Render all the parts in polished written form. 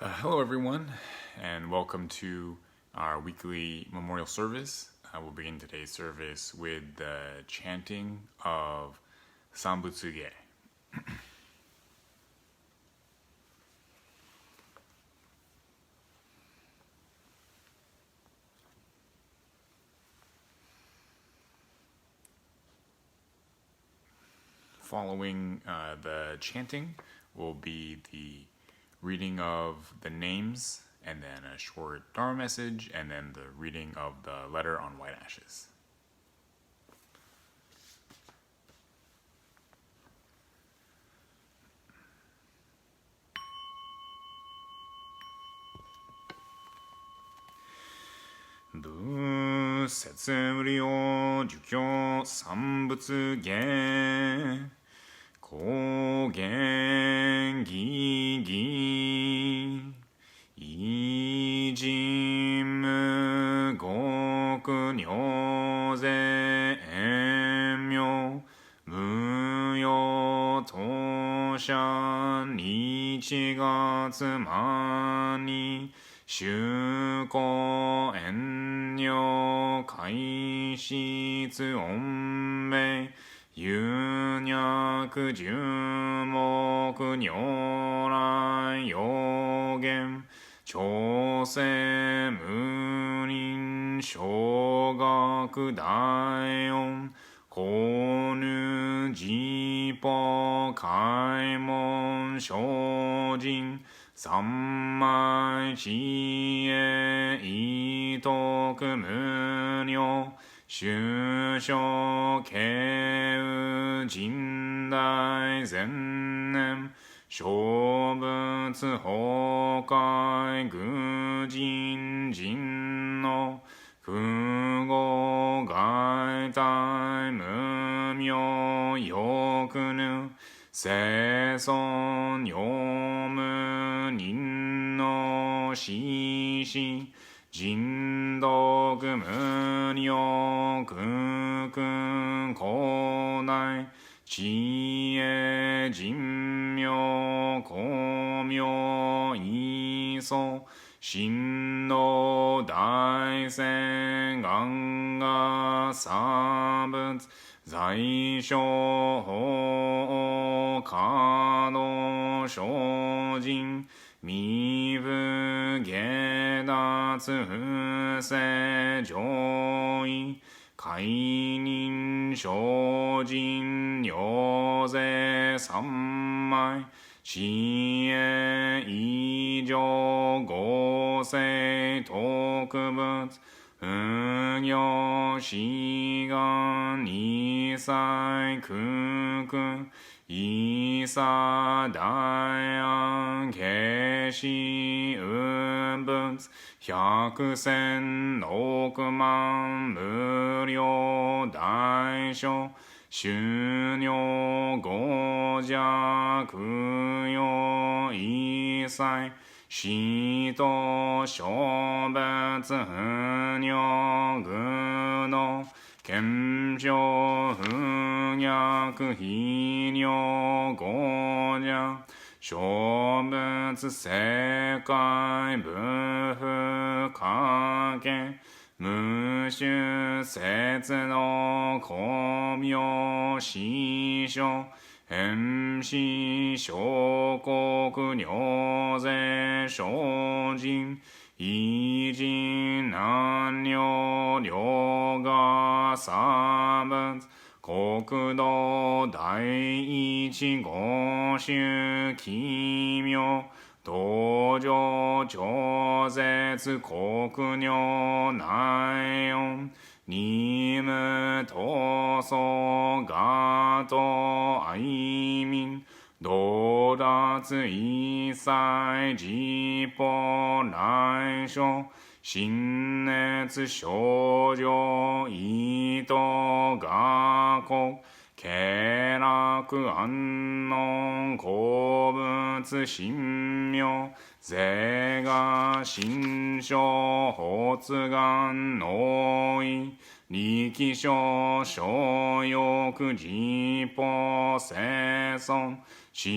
Hello, everyone, and welcome to our weekly memorial service. We'll begin today's service with the chanting of Sambutsuge. Following the chanting will be the reading of the names, and then a short Dharma message, and then the reading of the letter on white ashes.仏説無量儒教三仏芸高原義義異人無極妙税妙無用当社日月間に修行遠慮開室音名有脈十目如来予言調整無輪小学大音公ぬ寺法開門精進三昧智慧意徳無量修正慶神大前年小仏崩壊愚人人の空語外体無明欲ぬ生存用無人の死死人徳無量空空広大知恵人妙光明異相神道大聖願が差仏在所法可動精進未不下脱不正上位解任精進行税三昧知恵異常合成特物無行志願二歳空空イサ大安慶死運仏百千億万無量大小修行五弱用一切死と小仏不尿愚の賢正不逆非尿五弱小仏世界部不可見無種節の光明師匠変死小国尿税精進異人難量量が差仏国土第一五種奇妙道場超絶国尿内音二無闘争ガト愛民道達一切寺法来所心熱症状意図雅国経楽安穏公月神明是が神聖発願の意力小小欲自歩生存死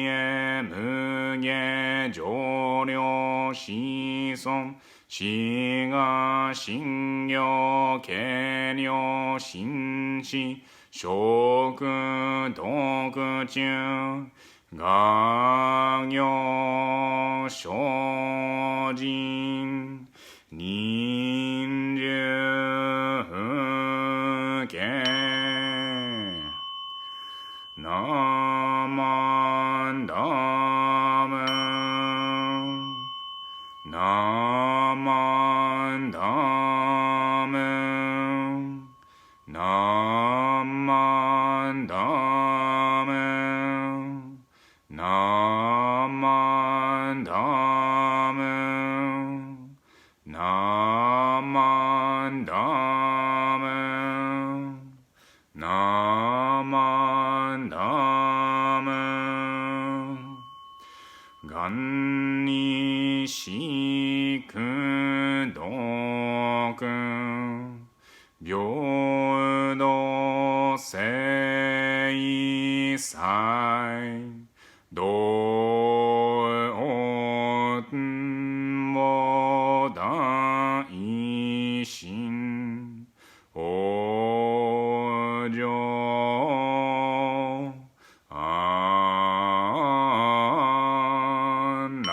へ無下上量子孫死が信行軽量心死食毒中学業精進忍辱不敬ナマンダムナマンダムナマンダムナマンダムナマンダムナマンダムがんにしくどく平等正祭道も大心往生安楽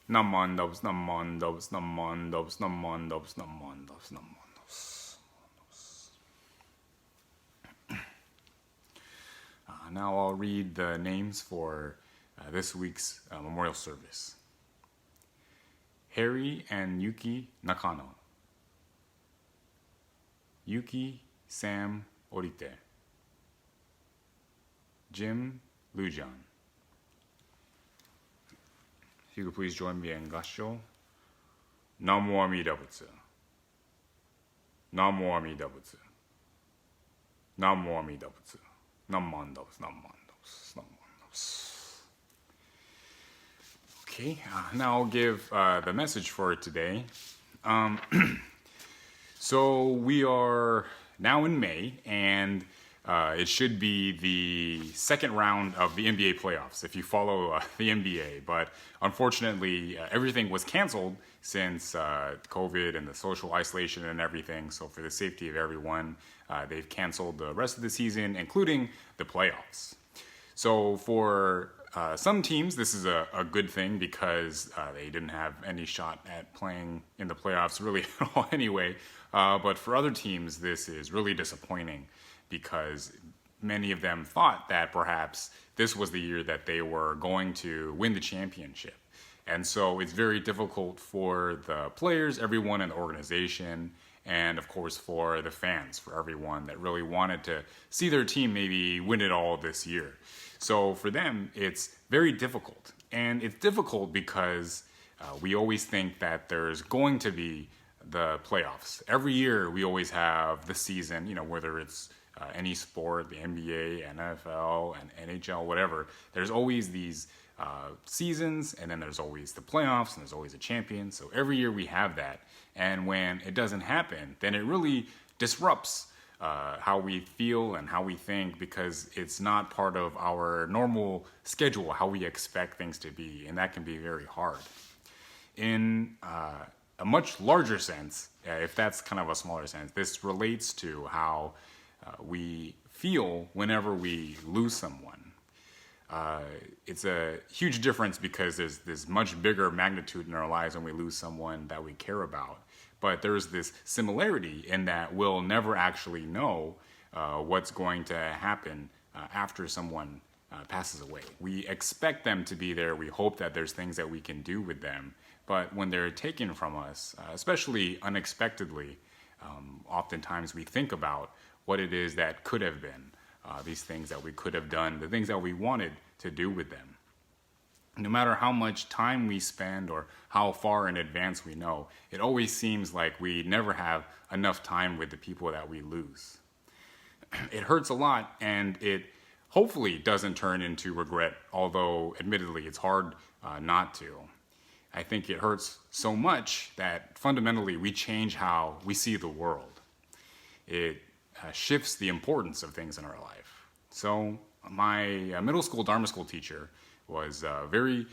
Namandos, namandos, namandos, namandos, namandos, namandos. Now I'll read the names for this week's memorial service. Harry and Yuki Nakano. Yuki Sam Orite. Jim Lujan. If you could please join me in Gassho. Namo Amida Butsu. Namo Amida Butsu. Namo Amida Butsu. Namandos, namandos, namandos. Okay, now I'll give the message for today. So we are now in May, and it should be the second round of the NBA playoffs if you follow the NBA. But unfortunately, everything was canceled since COVID and the social isolation and everything. So for the safety of everyone, they've canceled the rest of the season, including the playoffs. So for some teams, this is a good thing because they didn't have any shot at playing in the playoffs really at all anyway. But for other teams, this is really disappointing because many of them thought that perhaps this was the year that they were going to win the championship. And so it's very difficult for the players, everyone in the organization, and of course for the fans, for everyone that really wanted to see their team maybe win it all this year. So for them, it's very difficult. And it's difficult because we always think that there's going to be the playoffs. Every year we always have the season, whether it's any sport, the NBA, NFL, and NHL, whatever. There's always these seasons, and then there's always the playoffs, and there's always a champion. So every year we have that. And when it doesn't happen, then it really disrupts how we feel and how we think because it's not part of our normal schedule, how we expect things to be. And that can be very hard. In a much larger sense, if that's kind of a smaller sense, this relates to how we feel whenever we lose someone. It's a huge difference because there's this much bigger magnitude in our lives when we lose someone that we care about. But there's this similarity in that we'll never actually know what's going to happen after someone passes away. We expect them to be there. We hope that there's things that we can do with them. But when they're taken from us, especially unexpectedly, oftentimes we think about what it is that could have been, these things that we could have done, the things that we wanted to do with them. No matter how much time we spend or how far in advance we know, it always seems like we never have enough time with the people that we lose. It hurts a lot, and it hopefully doesn't turn into regret, although admittedly it's hard not to. I think it hurts so much that fundamentally we change how we see the world. It shifts the importance of things in our life. So my middle school Dharma school teacher was very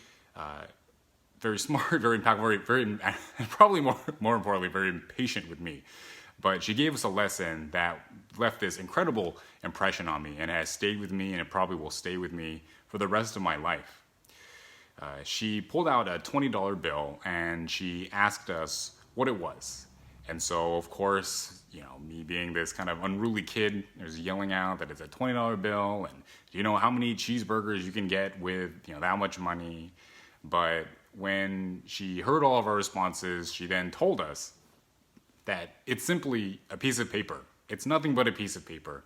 smart, very impactful, very probably more importantly, very patient with me. But she gave us a lesson that left this incredible impression on me and has stayed with me, and it probably will stay with me for the rest of my life. She pulled out a $20 bill and she asked us what it was. And so, of course, me being this kind of unruly kid, I was yelling out that it's a $20 bill, and do you know how many cheeseburgers you can get with that much money? But when she heard all of our responses, she then told us that it's simply a piece of paper. It's nothing but a piece of paper,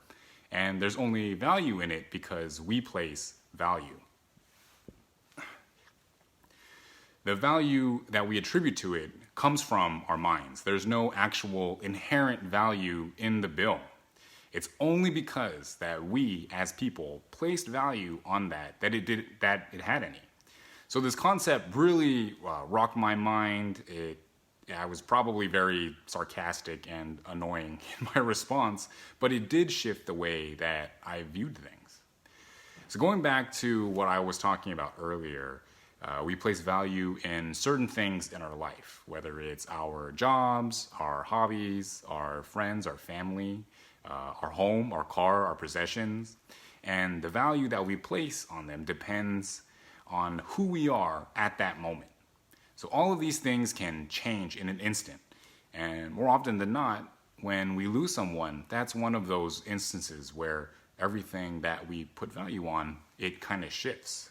and there's only value in it because we place value. The value that we attribute to it comes from our minds. There's no actual inherent value in the bill. It's only because that we, as people, placed value on that it had any. So this concept really rocked my mind. I was probably very sarcastic and annoying in my response, but it did shift the way that I viewed things. So going back to what I was talking about earlier, we place value in certain things in our life, whether it's our jobs, our hobbies, our friends, our family, our home, our car, our possessions. And the value that we place on them depends on who we are at that moment. So all of these things can change in an instant. And more often than not, when we lose someone, that's one of those instances where everything that we put value on, it kind of shifts.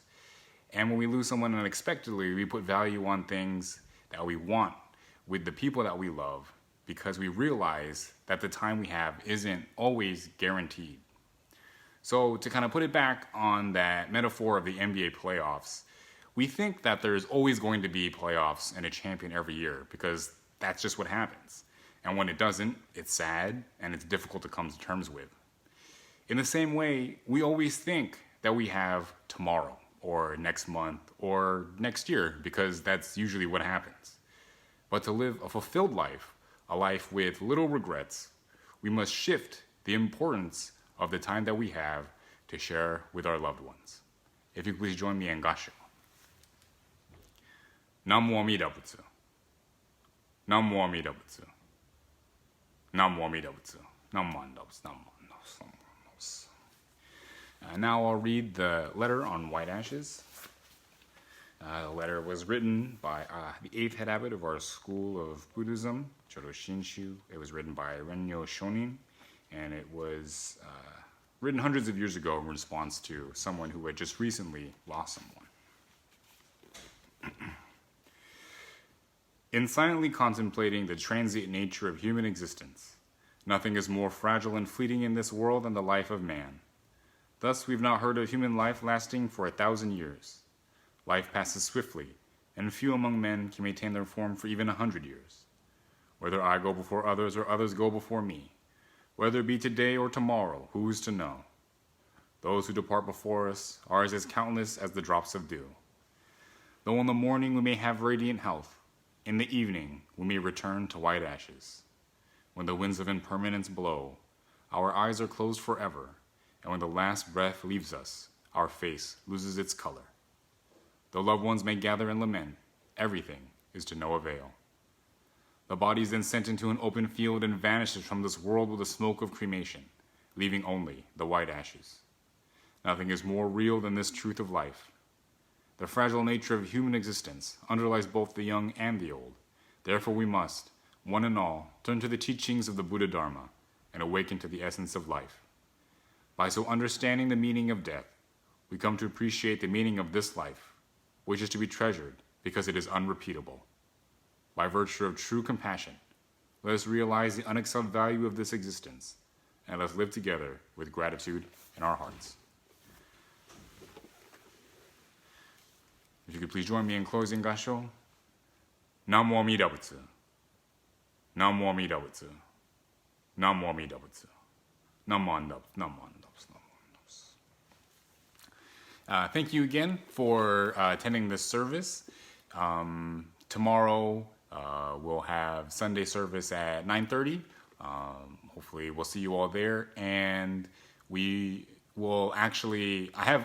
And when we lose someone unexpectedly, we put value on things that we want with the people that we love because we realize that the time we have isn't always guaranteed. So to kind of put it back on that metaphor of the NBA playoffs, we think that there's always going to be playoffs and a champion every year because that's just what happens. And when it doesn't, it's sad and it's difficult to come to terms with. In the same way, we always think that we have tomorrow or next month or next year because that's usually what happens. But to live a fulfilled life, a life with little regrets, we must shift the importance of the time that we have to share with our loved ones. If you could please join me in Gassho. Namo Amida Butsu. Namo Amida Butsu. Namo Amida Butsu. Namo Amida Butsu. Now I'll read the letter on white ashes. The letter was written by the 8th head abbot of our school of Buddhism, Chodo Shinshu. It was written by Renyo Shonin, and it was written hundreds of years ago in response to someone who had just recently lost someone. In silently contemplating the transient nature of human existence, nothing is more fragile and fleeting in this world than the life of man. Thus, we've not heard of human life lasting for 1,000 years. Life passes swiftly, and few among men can maintain their form for even 100 years. Whether I go before others or others go before me, whether it be today or tomorrow, who's to know? Those who depart before us are as countless as the drops of dew. Though in the morning we may have radiant health, in the evening we may return to white ashes. When the winds of impermanence blow, our eyes are closed forever, and when the last breath leaves us, our face loses its color. Though loved ones may gather and lament, everything is to no avail. The body is then sent into an open field and vanishes from this world with the smoke of cremation, leaving only the white ashes. Nothing is more real than this truth of life. The fragile nature of human existence underlies both the young and the old. Therefore we must, one and all, turn to the teachings of the Buddha Dharma and awaken to the essence of life. By so understanding the meaning of death, we come to appreciate the meaning of this life, which is to be treasured because it is unrepeatable. By virtue of true compassion, let us realize the unexcelled value of this existence, and let us live together with gratitude in our hearts. If you could please join me in closing gasho. Namo Amida Butsu. Namo Amida Butsu. Namo Amida Butsu. Namo Amida Butsu. Namo Amida Butsu. Thank you again for attending this service. Tomorrow we'll have Sunday service at 9:30. Hopefully we'll see you all there, and we will actually, I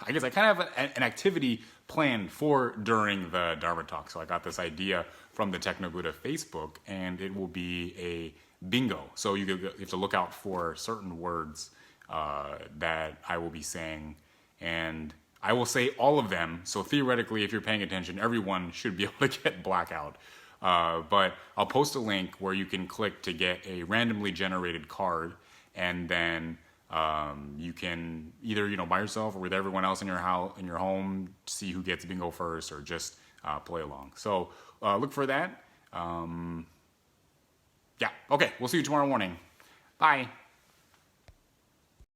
guess I kind of have an activity planned for during the Dharma talk. So I got this idea from the Techno Buddha Facebook, and it will be a bingo. So you have to look out for certain words that I will be saying, and I will say all of them. So theoretically, if you're paying attention, everyone should be able to get blackout. But I'll post a link where you can click to get a randomly generated card, and then you can either by yourself or with everyone else in your house, in your home, see who gets bingo first, or just play along. So look for that. Yeah. Okay. We'll see you tomorrow morning. Bye.